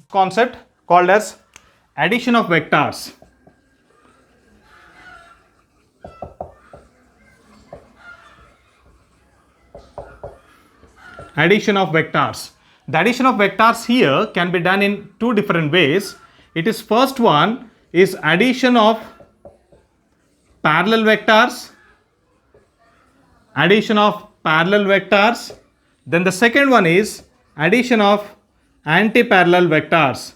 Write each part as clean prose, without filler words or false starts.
Concept called as addition of vectors. Addition of vectors. The addition of vectors here can be done in two different ways. It is first one is addition of parallel vectors. Addition of parallel vectors. Then the second one is addition of anti-parallel vectors.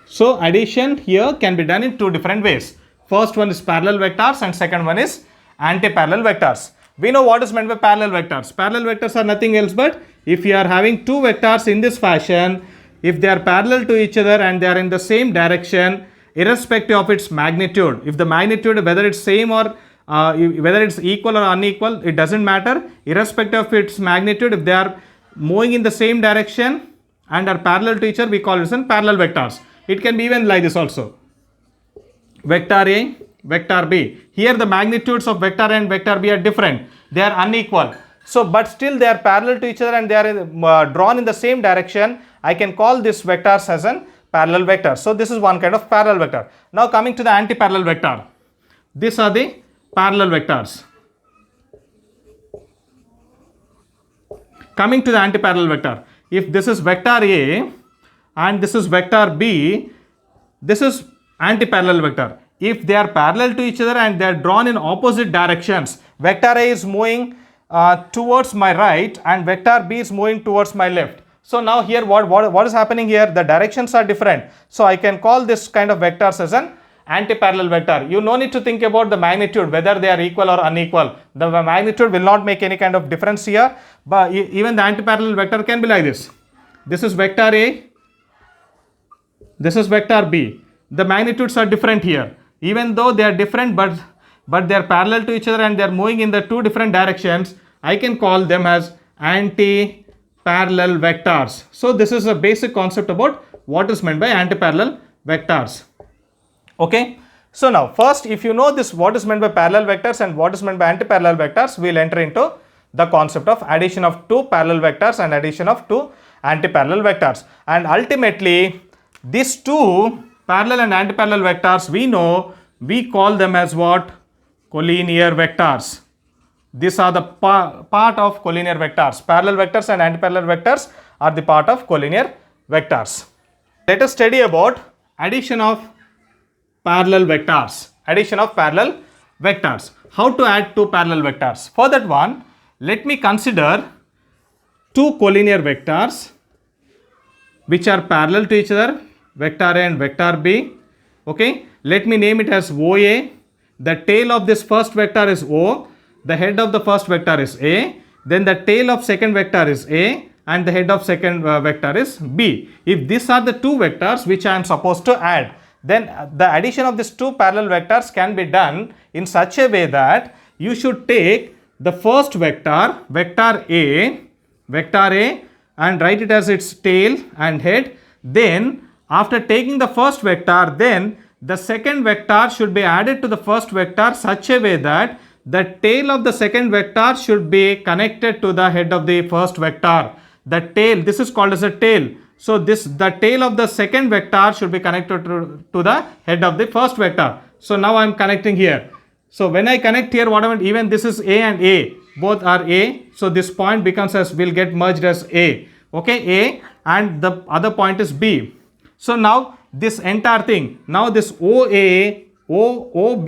So addition here can be done in two different ways. First one is parallel vectors and second one is anti-parallel vectors. We know what is meant by parallel vectors. Parallel vectors are nothing else but if you are having two vectors in this fashion, if they are parallel to each other and they are in the same direction, irrespective of its magnitude, if the magnitude, whether it's same or whether it's equal or unequal, it doesn't matter. Irrespective of its magnitude, if they are moving in the same direction and are parallel to each other, we call it as parallel vectors. It can be even like this also. Vector A, vector B. Here the magnitudes of vector A and vector B are different. They are unequal. So, but still they are parallel to each other and they are drawn in the same direction. I can call this vectors as an parallel vector. So, this is one kind of parallel vector. Now, coming to the anti-parallel vector. These are the parallel vectors. Coming to the anti-parallel vector. If this is vector A and this is vector B, this is anti-parallel vector. If they are parallel to each other and they are drawn in opposite directions, vector A is moving towards my right and vector B is moving towards my left. So now here what is happening here? The directions are different. So I can call this kind of vectors as an anti-parallel vector. You no need to think about the magnitude, whether they are equal or unequal. The magnitude will not make any kind of difference here. But even the anti-parallel vector can be like this. This is vector A. This is vector B. The magnitudes are different here. Even though they are different, but they are parallel to each other and they are moving in the two different directions, I can call them as anti-parallel vectors. So this is a basic concept about what is meant by anti-parallel vectors. Okay. So now first, if you know this, what is meant by parallel vectors and what is meant by anti-parallel vectors, we will enter into the concept of addition of two parallel vectors and addition of two anti-parallel vectors. And ultimately, these two parallel and anti-parallel vectors, we know, we call them as what? Collinear vectors. These are the part of collinear vectors. Parallel vectors and anti-parallel vectors are the part of collinear vectors. Let us study about addition of parallel vectors. Addition of parallel vectors. How to add two parallel vectors? For that one, let me consider two collinear vectors which are parallel to each other, vector A and vector B. Okay, let me name it as OA. The tail of this first vector is O, the head of the first vector is A, then the tail of second vector is A and the head of second vector is B. If these are the two vectors which I am supposed to add, then the addition of these two parallel vectors can be done in such a way that you should take the first vector, vector A and write it as its tail and head. Then after taking the first vector, then the second vector should be added to the first vector such a way that the tail of the second vector should be connected to the head of the first vector. The tail, this is called as a tail. So the tail of the second vector should be connected to the head of the first vector. So now I am connecting here. So when I connect here, whatever, even this is A and A, both are A. So this point becomes as, will get merged as A. Okay, A, and the other point is B. So now this entire thing, now this OA, OB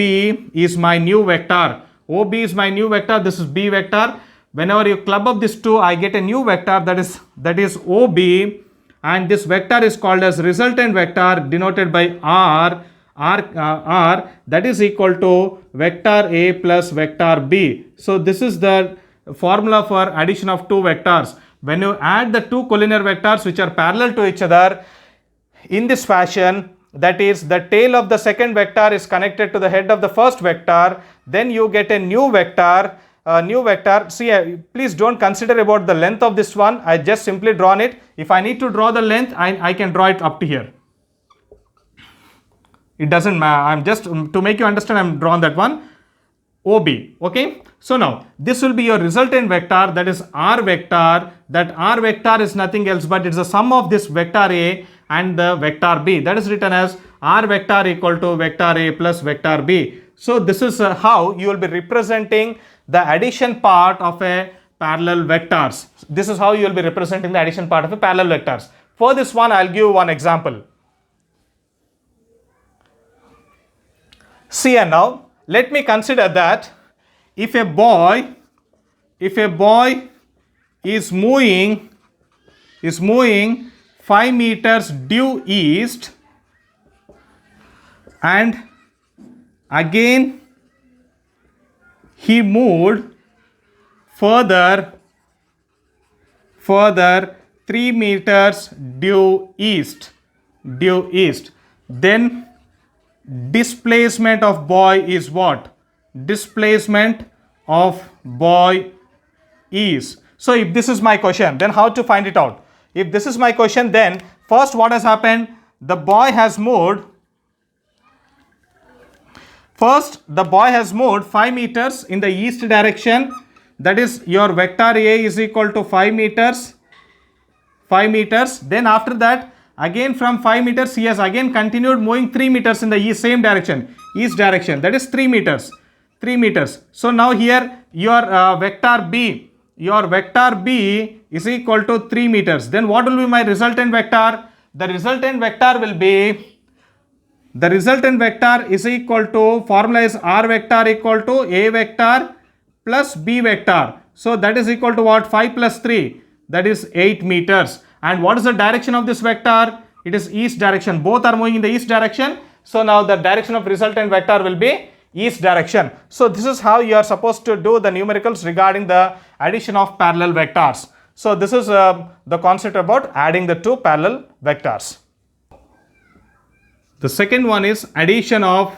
is my new vector. OB is my new vector, this is B vector. Whenever you club up these two, I get a new vector that is OB, and this vector is called as resultant vector denoted by R, that is equal to vector A plus vector B. So this is the formula for addition of two vectors. When you add the two collinear vectors which are parallel to each other in this fashion, that is the tail of the second vector is connected to the head of the first vector, then you get a new vector. See, please don't consider about the length of this one. I just simply drawn it. If I need to draw the length, I can draw it up to here. It doesn't matter. I'm just to make you understand, I'm drawn that one. OB. Okay. So now this will be your resultant vector, that is R vector. That R vector is nothing else but it's the sum of this vector A and the vector B. That is written as R vector equal to vector A plus vector B. So this is how you will be representing the addition part of a parallel vectors. This is how you will be representing the addition part of a parallel vectors. For this one, I'll give you one example. See, and now let me consider that if a boy is moving 5 meters due east, and again he moved further 3 meters due east, then displacement of boy is what? Displacement of boy is. So if this is my question, then how to find it out? If this is my question, then first what has happened? The boy has moved 5 meters in the east direction. That is your vector A is equal to 5 meters. Then after that, again from 5 meters he has again continued moving 3 meters in the same direction, east direction, that is 3 meters. So now here your vector B is equal to 3 meters. Then what will be my resultant vector? The resultant vector is equal to, formula is R vector equal to A vector plus B vector. So that is equal to what? 5 plus 3, that is 8 meters. And what is the direction of this vector? It is east direction. Both are moving in the east direction. So now the direction of resultant vector will be east direction. So this is how you are supposed to do the numericals regarding the addition of parallel vectors. So this is the concept about adding the two parallel vectors. The second one is addition of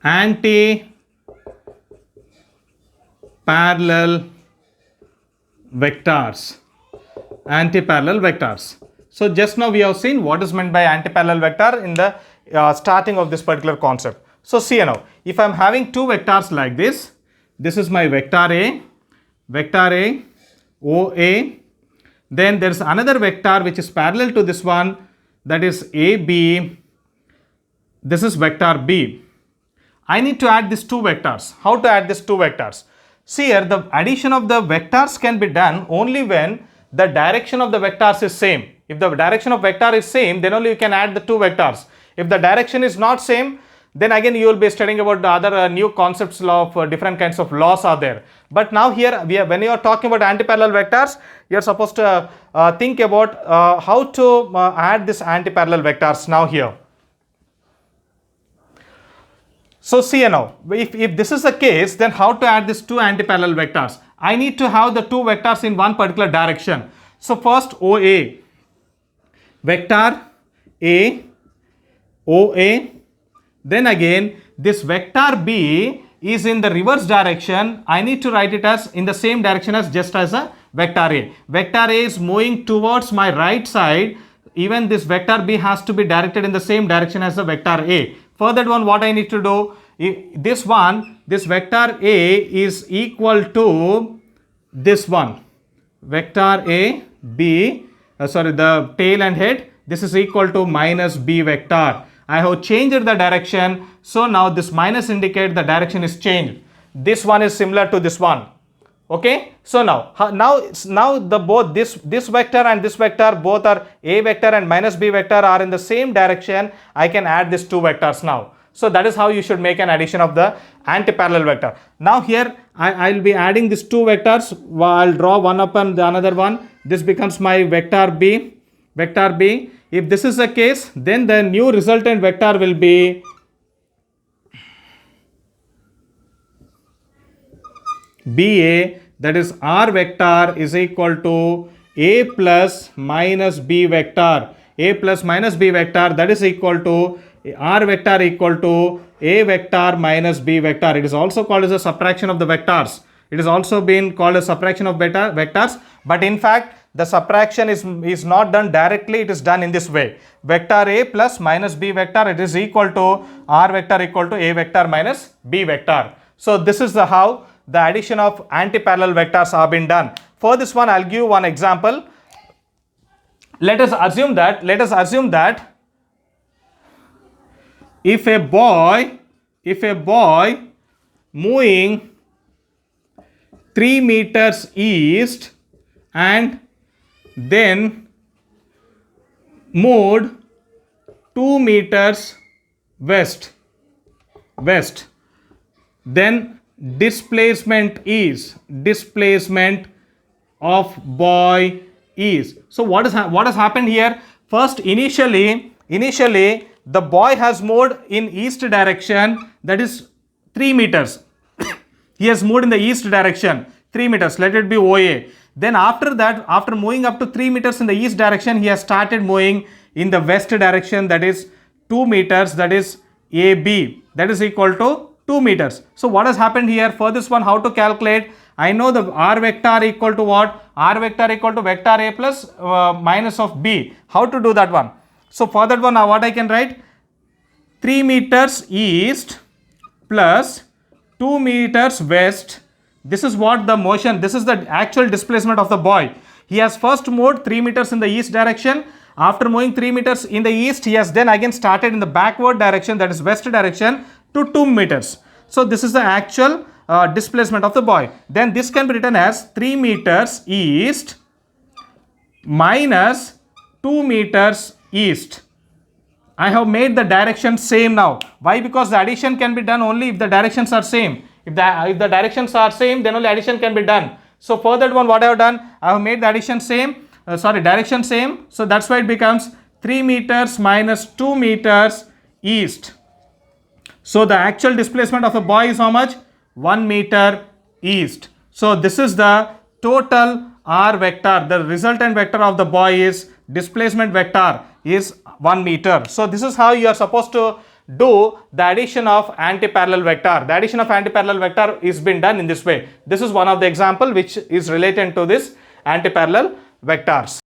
anti-parallel vectors. So just now we have seen what is meant by anti-parallel vector in the starting of this particular concept. So see now, if I am having two vectors like this is my vector A, OA. Then there is another vector which is parallel to this one, that is AB. This is vector B. I need to add these two vectors. How to add these two vectors? See here, the addition of the vectors can be done only when the direction of the vectors is same. If the direction of vector is same, then only you can add the two vectors. If the direction is not same, then again you will be studying about the other new concepts of different kinds of laws are there. But now here, when you are talking about anti-parallel vectors, you are supposed to think about how to add this anti-parallel vectors now here. So see now, if this is the case, then how to add these two anti-parallel vectors? I need to have the two vectors in one particular direction. So first OA, vector A, OA. Then again this vector B is in the reverse direction. I need to write it as in the same direction as just as a vector A. Vector A is moving towards my right side. Even this vector B has to be directed in the same direction as the vector A. For that one, what I need to do, this vector A is equal to this one, vector A, B, the tail and head, this is equal to minus B vector. I have changed the direction, so now this minus indicates the direction is changed. This one is similar to this one. Okay, so now the both this vector and this vector, both are A vector and minus B vector are in the same direction. I can add these two vectors now. So that is how you should make an addition of the anti-parallel vector. Now here I will be adding these two vectors. I'll draw one upon the another one. This becomes my vector B. If this is the case, then the new resultant vector will be BA, that is R vector is equal to A plus minus B vector. A plus minus B vector, that is equal to R vector equal to A vector minus B vector. It is also called as a subtraction of the vectors. It is also been called a subtraction of vectors, but in fact the subtraction is not done directly, it is done in this way. Vector A plus minus B vector, it is equal to R vector equal to A vector minus B vector. So this is how the addition of anti-parallel vectors have been done. For this one, I'll give one example. Let us assume that if a boy moving 3 meters east and then moved 2 meters west, then displacement of boy is. So what has happened here? First, initially the boy has moved in east direction, that is 3 meters. He has moved in the east direction 3 meters, let it be OA. Then after that, after moving up to 3 meters in the east direction, he has started moving in the west direction, that is 2 meters, that is AB, that is equal to 2 meters. So what has happened here? For this one, how to calculate? I know the R vector equal to what? R vector equal to vector A plus minus of B. How to do that one? So for that one, now what I can write? 3 meters east plus 2 meters west. This is what the motion, this is the actual displacement of the boy. He has first moved 3 meters in the east direction. After moving 3 meters in the east, he has then again started in the backward direction, that is west direction, to 2 meters. So this is the actual displacement of the boy. Then this can be written as 3 meters east minus 2 meters east. I have made the direction same now. Why? Because the addition can be done only if the directions are same. If the directions are same, then only addition can be done. So for that one, what I have done, I have made the addition same, direction same. So that's why it becomes 3 meters minus 2 meters east. So the actual displacement of the boy is how much? 1 meter east. So this is the total R vector. The resultant vector of the boy is displacement vector is 1 meter. So this is how you are supposed to do the addition of anti-parallel vector. The addition of anti-parallel vector is been done in this way. This is one of the example which is related to this anti-parallel vectors.